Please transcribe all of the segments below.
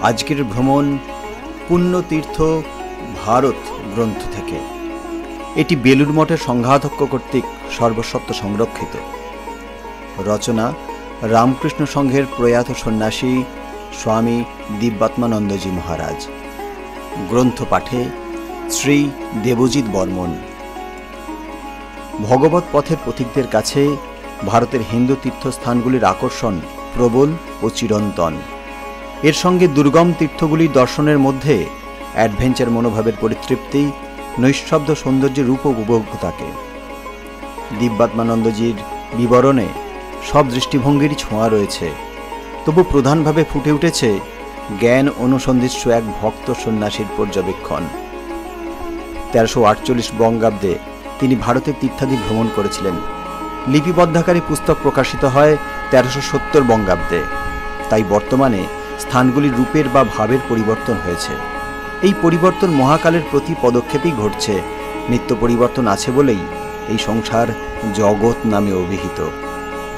আজকের ভ্রমণ পুণ্যতীর্থ ভারত গ্রন্থ থেকে। এটি বেলুড় মঠের সংঘাধ্যক্ষ কর্তৃক সর্বস্বত্ব সংরক্ষিত। রচনা রামকৃষ্ণ সংঘের প্রয়াত সন্ন্যাসী স্বামী দিব্যাত্মানন্দজি মহারাজ। গ্রন্থ পাঠে শ্রী দেবজিৎ বর্মন। ভগবত পথের পথিকদের কাছে ভারতের হিন্দু তীর্থস্থানগুলির আকর্ষণ প্রবল ও চিরন্তন। এর সঙ্গে দুর্গম তীর্থগুলির দর্শনের মধ্যে অ্যাডভেঞ্চার মনোভাবের পরিতৃপ্তি, নৈঃশব্দ সৌন্দর্যের রূপ উপভোগ থাকে। দিব্যাত্মানন্দজির বিবরণে সব দৃষ্টিভঙ্গিরই ছোঁয়া রয়েছে, তবু প্রধানভাবে ফুটে উঠেছে জ্ঞান অনুসন্ধিৎসু এক ভক্ত সন্ন্যাসীর পর্যবেক্ষণ। 1348 বঙ্গাব্দে তিনি ভারতের তীর্থাদি ভ্রমণ করেছিলেন। লিপিবদ্ধাকারী পুস্তক প্রকাশিত হয় 1370 বঙ্গাব্দে। তাই বর্তমানে স্থানগুলির রূপের বা ভাবের পরিবর্তন হয়েছে। এই পরিবর্তন মহাকালের প্রতি পদক্ষেপেই ঘটছে। নিত্য পরিবর্তন আছে বলেই এই সংসার জগৎ নামে অভিহিত।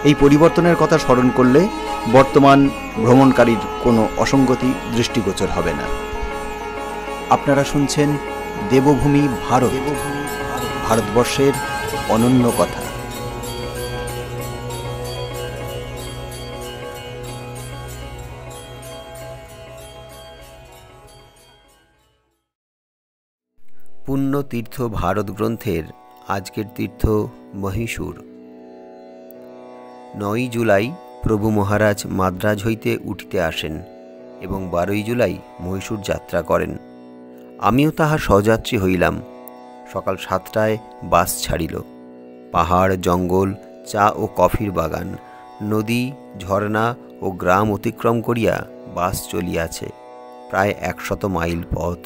এই পরিবর্তনের কথা স্মরণ করলে বর্তমান ভ্রমণকারীর কোনো অসঙ্গতি দৃষ্টিগোচর হবে না। আপনারা শুনছেন দেবভূমি ভারত, ভারতবর্ষের অনন্য কথা। পুণ্যতীর্থ ভারত গ্রন্থের আজকের তীর্থ মহীশূর। 9 জুলাই প্রভু মহারাজ মাদ্রাজ হইতে উঠিতে আসেন এবং 12 জুলাই মহীশূর যাত্রা করেন। আমিও তাহার সহযাত্রী হইলাম। সকাল 7টায় বাস ছাড়িল। পাহাড়, জঙ্গল, চা ও কফির বাগান, নদী, ঝর্ণা ও গ্রাম অতিক্রম করিয়া বাস চলিয়াছে প্রায় 100 মাইল পথ।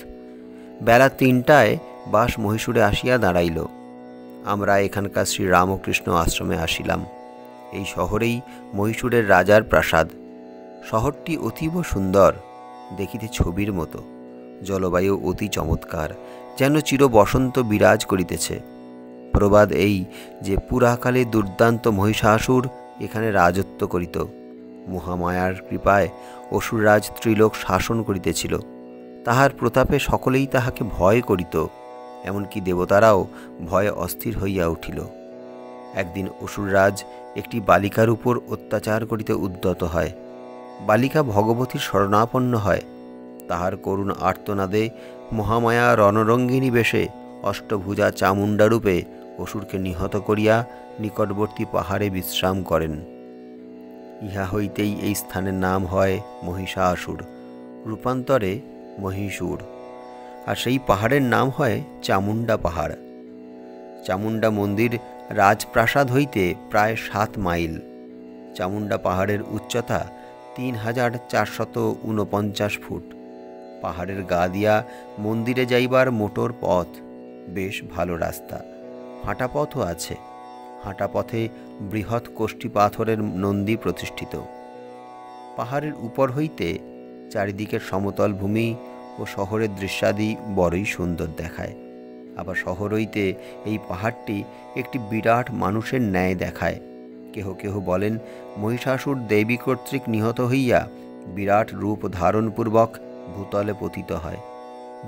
বেলা 3টায় বাস মহীশূরে আসিয়া দাঁড়াইল। আমরা এখানকার শ্রী রামকৃষ্ণ আশ্রমে আসিলাম। এই শহরেই মহীশূরের রাজার প্রাসাদ। শহরটি অতীব সুন্দর, দেখিতে ছবির মতো। জলবায়ু অতি চমৎকার, যেন চির বসন্ত বিরাজ করিতেছে। প্রবাদ এই যে পুরাকালে দুর্দান্ত মহিষাসুর এখানে রাজত্ব করিত। মহামায়ার কৃপায় অসুররাজ ত্রিলোক শাসন করিতেছিল। তাহার প্রতাপে সকলেই তাহাকে ভয় করিত, এমনকি দেবতারাও ভয়ে অস্থির হইয়া উঠিল। একদিন অসুররাজ একটি বালিকার উপর অত্যাচার করিতে উদ্যত হয়। বালিকা ভগবতীর শরণাপন্ন হয়। তাহার করুণ আর্তনাদে মহামায়া রণরঙ্গিনী বেশে অষ্টভুজা চামুণ্ডারূপে অসুরকে নিহত করিয়া নিকটবর্তী পাহাড়ে বিশ্রাম করেন। ইহা হইতেই এই স্থানের নাম হয় মহিষাসুর, রূপান্তরে মহীশূর। আর সেই পাহাড়ের নাম হয় চামুণ্ডা পাহাড়। চামুণ্ডা মন্দির রাজপ্রাসাদ হইতে প্রায় 7 মাইল। চামুণ্ডা পাহাড়ের উচ্চতা 3449 ফুট। পাহাড়ের গা দিয়া মন্দিরে যাইবার মোটর পথ, বেশ ভালো রাস্তা। হাঁটা পথও আছে। হাঁটা পথে বৃহৎ কোষ্ঠী পাথরের নন্দী প্রতিষ্ঠিত। পাহাড়ের উপর হইতে চারিদিকের সমতল ভূমি ও শহরের দৃশ্যাদি বড়ই সুন্দর দেখায়। আবার শহর হইতে এই পাহাড়টি একটি বিরাট মানুষের ন্যায় দেখায়। কেহ কেহ বলেন মহিষাসুর দেবী কর্তৃক নিহত হইয়া বিরাট রূপ ধারণপূর্বক ভূতলে পতিত হয়।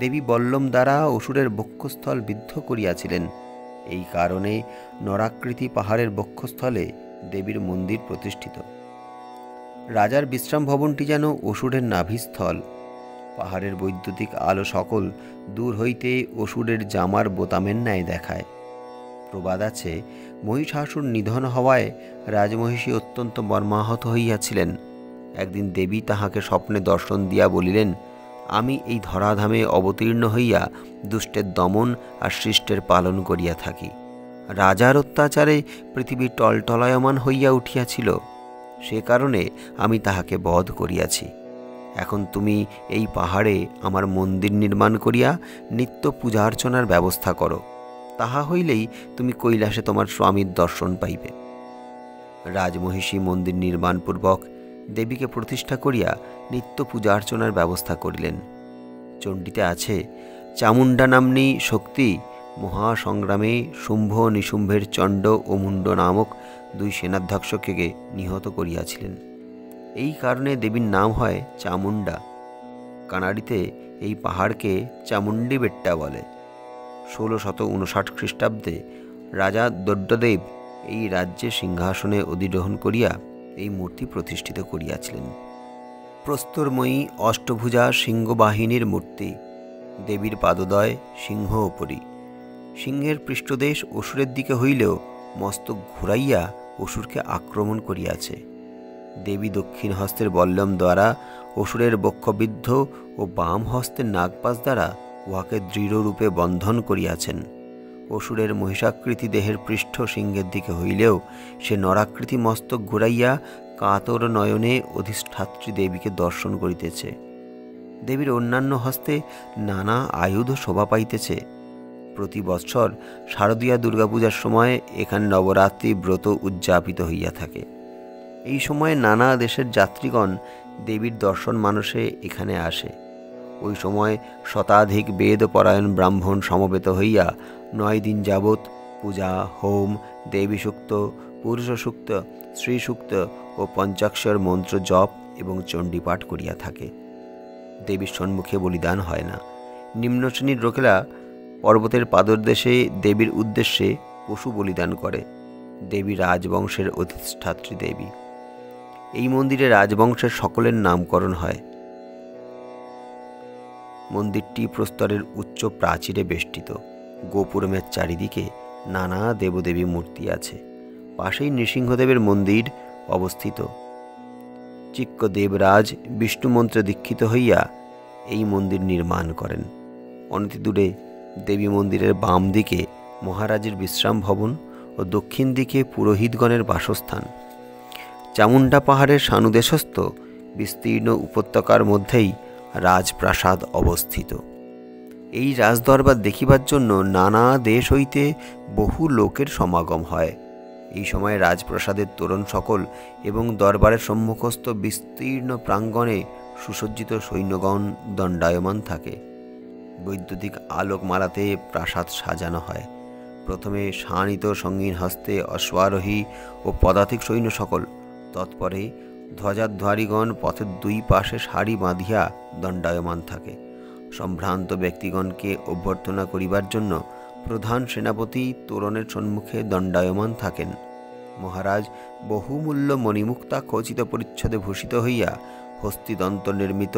দেবী বল্লম দ্বারা অসুরের বক্ষস্থল বিদ্ধ করিয়াছিলেন। এই কারণে নরাকৃতি পাহাড়ের বক্ষস্থলে দেবীর মন্দির প্রতিষ্ঠিত। রাজার বিশ্রাম ভবনটি যেন অসুরের নাভিস্থল। পাহাড়ের বৈদ্যুতিক আলো সকল দূর হইতে অসুরের জামার বোতামের ন্যায় দেখায়। প্রবাদ আছে, মহিষাসুর নিধন হওয়ায় রাজমহিষী অত্যন্ত মর্মাহত হইয়াছিলেন। একদিন দেবী তাহাকে স্বপ্নে দর্শন দিয়া বলিলেন, আমি এই ধরাধামে অবতীর্ণ হইয়া দুষ্টের দমন আর শিষ্টের পালন করিয়া থাকি। রাজার অত্যাচারে পৃথিবী টলটলায়মান হইয়া উঠিয়াছিল, সে কারণে আমি তাহাকে বধ করিয়াছি। এখন তুমি এই পাহাড়ে আমার মন্দির নির্মাণ করিয়া নিত্য পূজার্চনার ব্যবস্থা করো। তাহা হইলেই তুমি কৈলাসে তোমার স্বামীর দর্শন পাইবে। রাজমহিষী মন্দির নির্মাণপূর্বক দেবীকে প্রতিষ্ঠা করিয়া নিত্য পূজার্চনার ব্যবস্থা করিলেন। চণ্ডীতে আছে, চামুণ্ডা নাম্নী শক্তি মহাসংগ্রামে শুম্ভ নিশুম্ভের চণ্ড ও মুণ্ড নামক 2 সেনাধ্যক্ষকে নিহত করিয়াছিলেন। এই কারণে দেবীর নাম হয় চামুণ্ডা। কানাড়িতে এই পাহাড়কে চামুণ্ডী বেট্টা বলে। 1659 খ্রিস্টাব্দে রাজা দণ্ডদেব এই রাজ্যে সিংহাসনে অধিগ্রহণ করিয়া এই মূর্তি প্রতিষ্ঠিত করিয়াছিলেন। প্রস্তরময়ী অষ্টভুজা সিংহবাহিনীর মূর্তি, দেবীর পাদদয় সিংহ উপরি। সিংহের পৃষ্ঠদেশ অসুরের দিকে হইলেও মস্তক ঘুরাইয়া অসুরকে আক্রমণ করিয়াছে। দেবী দক্ষিণ হস্তের বল্লম দ্বারা অসুরের বক্ষবিদ্ধ ও বাম হস্তের নাগপাশ দ্বারা উহাকে দৃঢ়রূপে বন্ধন করিয়াছেন। অসুরের মহিষাকৃতি দেহের পৃষ্ঠ সিংহের দিকে হইলেও সে নরাকৃতি মস্তক ঘুরাইয়া কাতর নয়নে অধিষ্ঠাত্রী দেবীকে দর্শন করিতেছে। দেবীর অন্যান্য হস্তে নানা আয়ুধ শোভা পাইতেছে। প্রতি বৎসর শারদীয়া দুর্গাপূজার সময় এখানে নবরাত্রি ব্রত উদযাপিত হইয়া থাকে। এই সময়ে নানা দেশের যাত্রীগণ দেবীর দর্শন মানসে এখানে আসে। ওই সময় শতাধিক বেদপরায়ণ ব্রাহ্মণ সমবেত হইয়া 9 দিন যাবৎ পূজা, হোম, দেবী সূক্ত, পুরুষ সূক্ত, শ্রী সূক্ত ও পঞ্চাক্ষর মন্ত্র জপ এবং চণ্ডীপাঠ করিয়া থাকে। দেবীর সম্মুখে বলিদান হয় না। নিম্ন শ্রেণীর লোকেরা পর্বতের পাদদেশে দেবীর উদ্দেশ্যে পশু বলিদান করে। দেবী রাজবংশের অধিষ্ঠাত্রী দেবী। এই মন্দিরে রাজবংশের সকলের নামকরণ হয়। মন্দিরটি প্রস্তরের উচ্চ প্রাচীরে বেষ্টিত। গোপুরমের চারিদিকে নানা দেবদেবী মূর্তি আছে। পাশেই নৃসিংহদেবের মন্দির অবস্থিত। চিক্ক দেবরাজ বিষ্ণু মন্ত্রে দীক্ষিত হইয়া এই মন্দির নির্মাণ করেন। অনতিদূরে দেবী মন্দিরের বাম দিকে মহারাজের বিশ্রাম ভবন ও দক্ষিণ দিকে পুরোহিতগণের বাসস্থান। চামুণ্ডা পাহাড়ের সানুদেশস্থ বিস্তীর্ণ উপত্যকার মধ্যেই রাজপ্রাসাদ অবস্থিত। এই রাজদরবার দেখিবার জন্য নানা দেশ হইতে বহু লোকের সমাগম হয়। এই সময় রাজপ্রাসাদের তোরণ সকল এবং দরবারের সম্মুখস্থ বিস্তীর্ণ প্রাঙ্গণে সুসজ্জিত সৈন্যগণ দণ্ডায়মান থাকে। বৈদ্যুতিক আলোকমালাতে প্রাসাদ সাজানো হয়। প্রথমে শানিত সঙ্গীন হস্তে অশ্বারোহী ও পদাতিক সৈন্য সকল, তৎপরে ধ্বজাধারীগণ পথের 2 পাশে সারি বাঁধিয়া দণ্ডায়মান থাকে। সম্ভ্রান্ত ব্যক্তিগণকে অভ্যর্থনা করিবার জন্য প্রধান সেনাপতি তোরণের সম্মুখে দণ্ডায়মান থাকেন। মহারাজ বহুমূল্য মণিমুক্তা খচিত পরিচ্ছদে ভূষিত হইয়া হস্তিদন্ত নির্মিত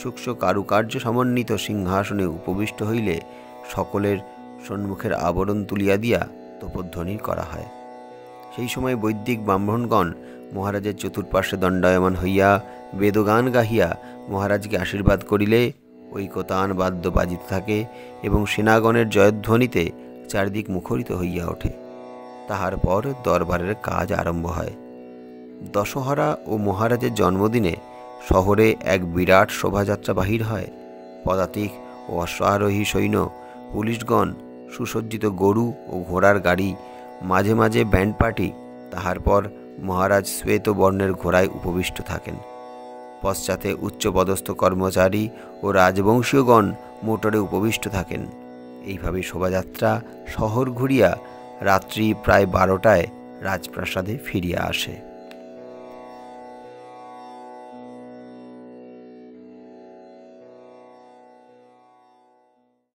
সূক্ষ্ম কারুকার্য সমন্বিত সিংহাসনে উপবিষ্ট হইলে সকলের সম্মুখের আবরণ তুলিয়া দিয়া তোপধ্বনি করা হয়। সেই সময় বৈদিক ব্রাহ্মণগণ মহারাজের চতুর্পার্শ্বে দণ্ডায়মান হইয়া বেদগান গাহিয়া মহারাজকে আশীর্বাদ করিলে ঐকতান বাদ্য বাজিতে থাকে এবং সেনাগণের জয়ধ্বনিতে চারিদিক মুখরিত হইয়া ওঠে। তাহার পর দরবারের কাজ আরম্ভ হয়। দশহরা ও মহারাজের জন্মদিনে শহরে এক বিরাট শোভাযাত্রা বাহির হয়। পদাতিক ও অশ্বারোহী সৈন্য, পুলিশগণ, সুসজ্জিত গরু ও ঘোড়ার গাড়ি, মাঝে মাঝে ব্যান্ড পার্টি। তাহার পর মহারাজ শ্বেত বর্ণের ঘোড়ায় উপবিষ্ট থাকেন। পশ্চাতে উচ্চপদস্থ কর্মচারী ও রাজবংশীয়গণ মোটরে উপবিষ্ট থাকেন। এইভাবে শোভাযাত্রা শহর ঘুরিয়া রাত্রি প্রায় 12টায় রাজপ্রাসাদে ফিরিয়া আসে।